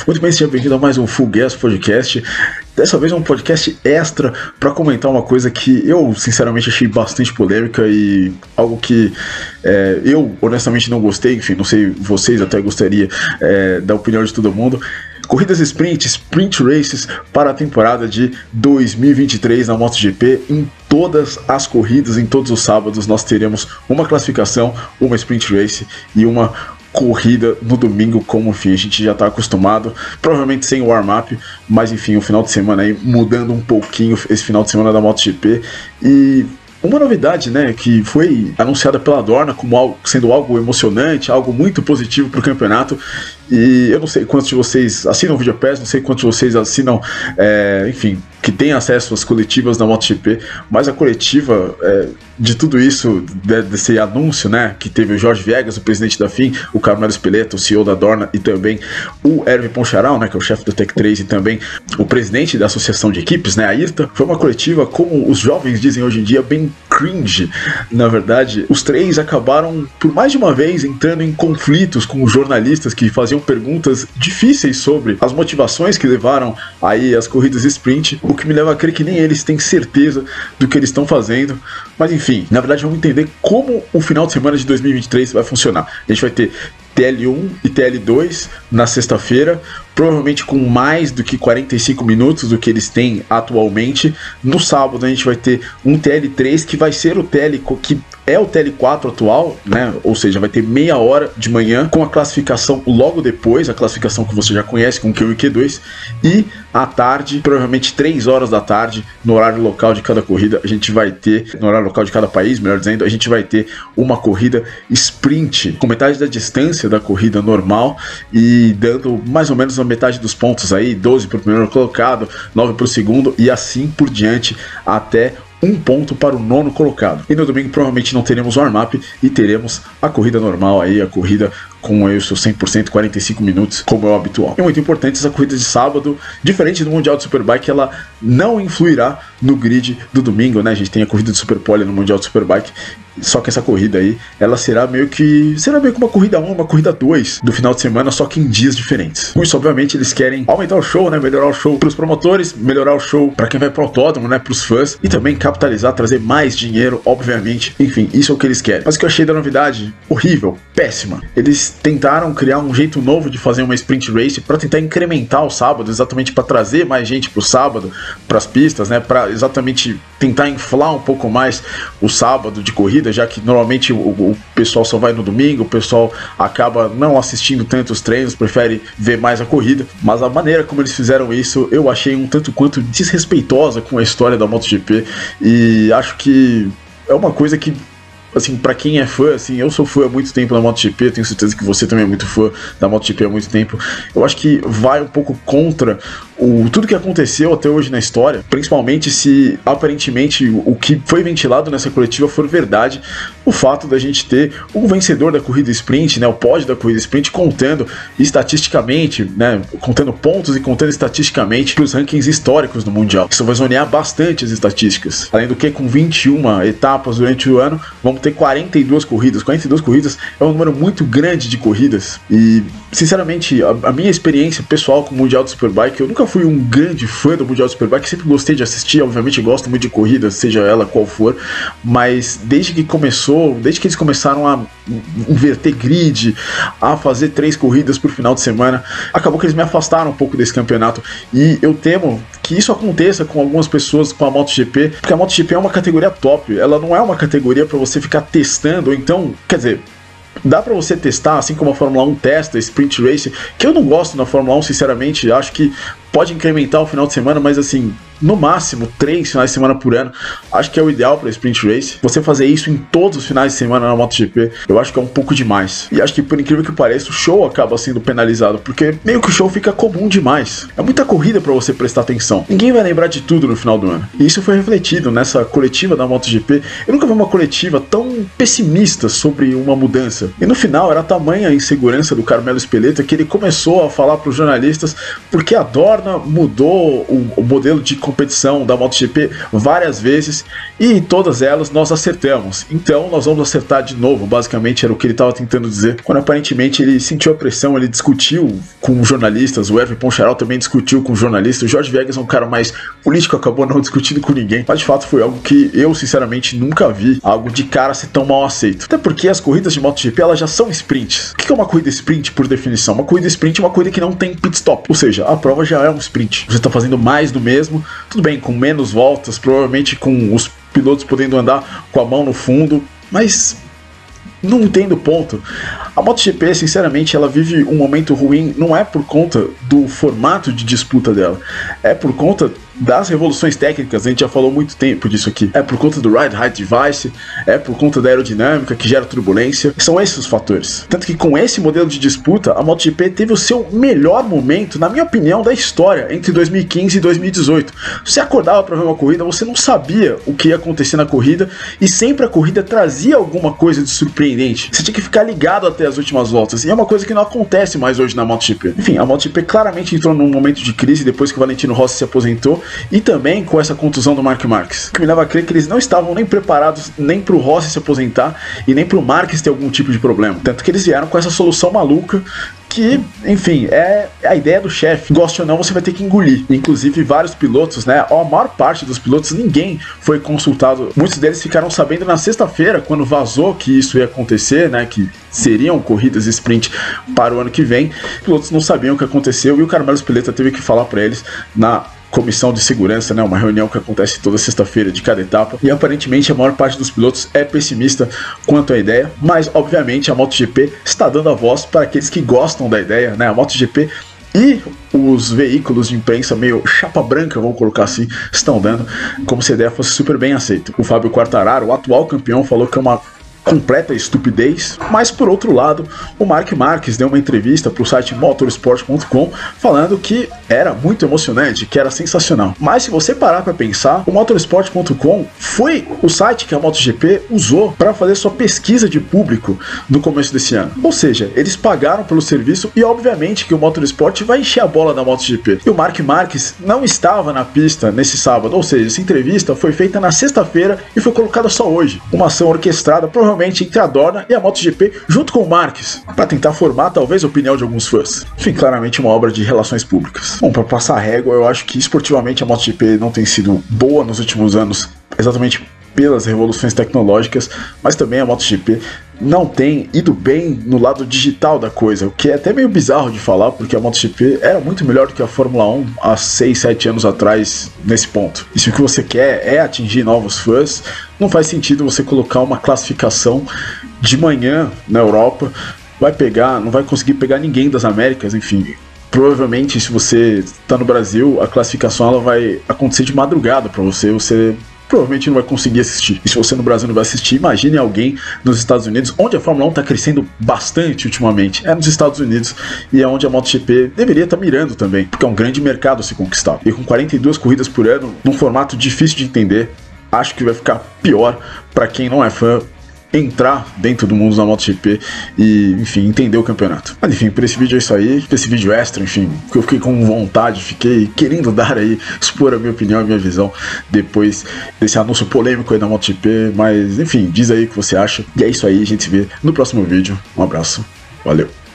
Muito bem, seja bem-vindo a mais um Full Gas Podcast. Dessa vez é um podcast extra para comentar uma coisa que eu sinceramente achei bastante polêmica e algo que eu honestamente não gostei. Enfim, não sei, vocês até gostaria da opinião de todo mundo. Corridas sprint races para a temporada de 2023 na MotoGP. Em todas as corridas, em todos os sábados, nós teremos uma classificação, uma sprint race e uma corrida no domingo, como enfim, a gente já está acostumado, provavelmente sem warm-up, mas enfim, o final de semana aí mudando um pouquinho esse final de semana da MotoGP. E uma novidade, né, que foi anunciada pela Dorna como sendo algo emocionante, algo muito positivo para o campeonato. E eu não sei quantos de vocês assinam o Videopass, não sei quantos de vocês assinam, enfim, que tem acesso às coletivas da MotoGP, mas a coletiva de tudo isso, desse anúncio, né, que teve o Jorge Viegas, o presidente da FIM, o Carmelo Espeleta, o CEO da Dorna, e também o Hervé Poncharal, né, que é o chefe da Tech 3, e também o presidente da Associação de Equipes, né, a IRTA. Foi uma coletiva, como os jovens dizem hoje em dia, bem cringe. Na verdade, os três acabaram, por mais de uma vez, entrando em conflitos com os jornalistas que faziam perguntas difíceis sobre as motivações que levaram aí as corridas sprint, o que me leva a crer que nem eles têm certeza do que eles estão fazendo. Mas enfim, na verdade vamos entender como o final de semana de 2023 vai funcionar. A gente vai ter TL1 e TL2 na sexta-feira, provavelmente com mais do que 45 minutos do que eles têm atualmente. No sábado a gente vai ter um TL3 que vai ser o TL que é o TL4 atual, né? Ou seja, vai ter meia hora de manhã com a classificação logo depois, a classificação que você já conhece com Q1 e Q2, e à tarde, provavelmente 3 horas da tarde, no horário local de cada corrida, a gente vai ter, no horário local de cada país, melhor dizendo, a gente vai ter uma corrida sprint com metade da distância da corrida normal e dando mais ou menos a metade dos pontos aí, 12 para o primeiro colocado, 9 para o segundo e assim por diante até um ponto para o nono colocado. E no domingo provavelmente não teremos warm-up e teremos a corrida normal aí, a corrida com aí o seu 100%, 45 minutos, como é o habitual. E muito importante, essa corrida de sábado, diferente do Mundial de Superbike, ela não influirá no grid do domingo, né? A gente tem a corrida de Superpole no Mundial de Superbike, só que essa corrida aí, ela será meio que uma corrida 1, uma corrida 2 do final de semana, só que em dias diferentes. Com isso, obviamente, eles querem aumentar o show, né? Melhorar o show para os promotores, melhorar o show para quem vai pro autódromo, né? Para os fãs, e também capitalizar, trazer mais dinheiro, obviamente. Enfim, isso é o que eles querem. Mas o que eu achei da novidade, horrível, péssima. Eles tentaram criar um jeito novo de fazer uma sprint race para tentar incrementar o sábado, exatamente para trazer mais gente pro sábado, para as pistas, né? Para exatamente tentar inflar um pouco mais o sábado de corrida, já que normalmente o pessoal só vai no domingo, o pessoal acaba não assistindo tanto os treinos, prefere ver mais a corrida. Mas a maneira como eles fizeram isso, eu achei um tanto quanto desrespeitosa com a história da MotoGP, e acho que é uma coisa que, assim, pra quem é fã, assim, eu sou fã há muito tempo da MotoGP, tenho certeza que você também é muito fã da MotoGP há muito tempo. Eu acho que vai um pouco contra tudo que aconteceu até hoje na história, principalmente se aparentemente o que foi ventilado nessa coletiva for verdade, o fato da gente ter o vencedor da corrida sprint, né, o pódio da corrida sprint, contando estatisticamente, né, contando pontos e contando estatisticamente para os rankings históricos do Mundial. Isso vai zonear bastante as estatísticas. Além do que, com 21 etapas durante o ano, vamos ter 42 corridas. 42 corridas é um número muito grande de corridas. E, sinceramente, a minha experiência pessoal com o Mundial de Superbike, eu nunca fui um grande fã do Mundial de Superbike, sempre gostei de assistir, obviamente gosto muito de corridas, seja ela qual for, mas desde que eles começaram a inverter grid, a fazer 3 corridas por final de semana, acabou que eles me afastaram um pouco desse campeonato, e eu temo que isso aconteça com algumas pessoas com a MotoGP, porque a MotoGP é uma categoria top, ela não é uma categoria para você ficar testando, ou então, quer dizer, dá pra você testar, assim como a Fórmula 1 testa, Sprint Race, que eu não gosto na Fórmula 1, sinceramente, acho que pode incrementar o final de semana, mas assim, no máximo 3 finais de semana por ano, acho que é o ideal para Sprint Race. Você fazer isso em todos os finais de semana na MotoGP, eu acho que é um pouco demais. E acho que, por incrível que pareça, o show acaba sendo penalizado, porque meio que o show fica comum demais. É muita corrida para você prestar atenção. Ninguém vai lembrar de tudo no final do ano. E isso foi refletido nessa coletiva da MotoGP. Eu nunca vi uma coletiva tão pessimista sobre uma mudança. E no final era tamanha a insegurança do Carmelo Espeleta que ele começou a falar para os jornalistas porque a Dorna Dorna mudou o modelo de competição da MotoGP várias vezes e todas elas nós acertamos. Então nós vamos acertar de novo, basicamente era o que ele estava tentando dizer. Quando aparentemente ele sentiu a pressão, ele discutiu com jornalistas, o Hervé Poncharal também discutiu com jornalistas, o Jorge Viegas é um cara mais político, acabou não discutindo com ninguém, mas de fato foi algo que eu sinceramente nunca vi, algo de cara ser tão mal aceito. Até porque as corridas de MotoGP elas já são sprints. O que é uma corrida sprint por definição? Uma corrida sprint é uma corrida que não tem pit stop, ou seja, a prova já é um sprint. Você está fazendo mais do mesmo, tudo bem, com menos voltas, provavelmente com os pilotos podendo andar com a mão no fundo, mas não entendo o ponto. A MotoGP, sinceramente, ela vive um momento ruim, não é por conta do formato de disputa dela, é por conta das revoluções técnicas, a gente já falou muito tempo disso aqui, é por conta do Ride Height Device, é por conta da aerodinâmica que gera turbulência, são esses os fatores. Tanto que com esse modelo de disputa, a MotoGP teve o seu melhor momento, na minha opinião, da história, entre 2015 e 2018. Você acordava para ver uma corrida, você não sabia o que ia acontecer na corrida, e sempre a corrida trazia alguma coisa de surpreendente. Você tinha que ficar ligado até as últimas voltas, e é uma coisa que não acontece mais hoje na MotoGP. Enfim, a MotoGP claramente entrou num momento de crise depois que o Valentino Rossi se aposentou, e também com essa contusão do Marc Marquez, que me leva a crer que eles não estavam nem preparados nem pro Rossi se aposentar e nem pro Marquez ter algum tipo de problema. Tanto que eles vieram com essa solução maluca que, enfim, é a ideia do chefe. Goste ou não, você vai ter que engolir. Inclusive, vários pilotos, né? A maior parte dos pilotos, ninguém foi consultado. Muitos deles ficaram sabendo na sexta-feira, quando vazou que isso ia acontecer, né? Que seriam corridas sprint para o ano que vem. Os pilotos não sabiam o que aconteceu e o Carmelo Spiletta teve que falar para eles na comissão de segurança, né, uma reunião que acontece toda sexta-feira de cada etapa, e aparentemente a maior parte dos pilotos é pessimista quanto à ideia, mas obviamente a MotoGP está dando a voz para aqueles que gostam da ideia, né, a MotoGP e os veículos de imprensa meio chapa branca, vamos colocar assim, estão dando como se a ideia fosse super bem aceita. O Fábio Quartararo, o atual campeão, falou que é uma completa estupidez, mas por outro lado, o Marc Marquez deu uma entrevista para o site motorsport.com falando que era muito emocionante, que era sensacional. Mas se você parar para pensar, o motorsport.com foi o site que a MotoGP usou para fazer sua pesquisa de público no começo desse ano. Ou seja, eles pagaram pelo serviço e obviamente que o Motorsport vai encher a bola da MotoGP. E o Marc Marquez não estava na pista nesse sábado, ou seja, essa entrevista foi feita na sexta-feira e foi colocada só hoje. Uma ação orquestrada provavelmente entre a Dorna e a MotoGP, junto com o Marquez, para tentar formar talvez a opinião de alguns fãs. Enfim, claramente uma obra de relações públicas. Bom, para passar a régua, eu acho que esportivamente a MotoGP não tem sido boa nos últimos anos, exatamente pelas revoluções tecnológicas, mas também a MotoGP não tem ido bem no lado digital da coisa, o que é até meio bizarro de falar, porque a MotoGP era muito melhor do que a Fórmula 1 há 6, 7 anos atrás nesse ponto. E se o que você quer é atingir novos fãs, não faz sentido você colocar uma classificação de manhã na Europa, não vai conseguir pegar ninguém das Américas, enfim. Provavelmente, se você está no Brasil, a classificação ela vai acontecer de madrugada para você provavelmente não vai conseguir assistir. E se você no Brasil não vai assistir, imagine alguém nos Estados Unidos, onde a Fórmula 1 está crescendo bastante ultimamente. É nos Estados Unidos e é onde a MotoGP deveria estar mirando também, porque é um grande mercado a se conquistar. E com 42 corridas por ano, num formato difícil de entender, acho que vai ficar pior para quem não é fã entrar dentro do mundo da MotoGP e, enfim, entender o campeonato. Mas, enfim, por esse vídeo é isso aí, por esse vídeo extra, enfim, que eu fiquei com vontade, fiquei querendo dar aí, expor a minha opinião, a minha visão depois desse anúncio polêmico aí da MotoGP, mas, enfim, diz aí o que você acha. E é isso aí, a gente se vê no próximo vídeo. Um abraço, valeu!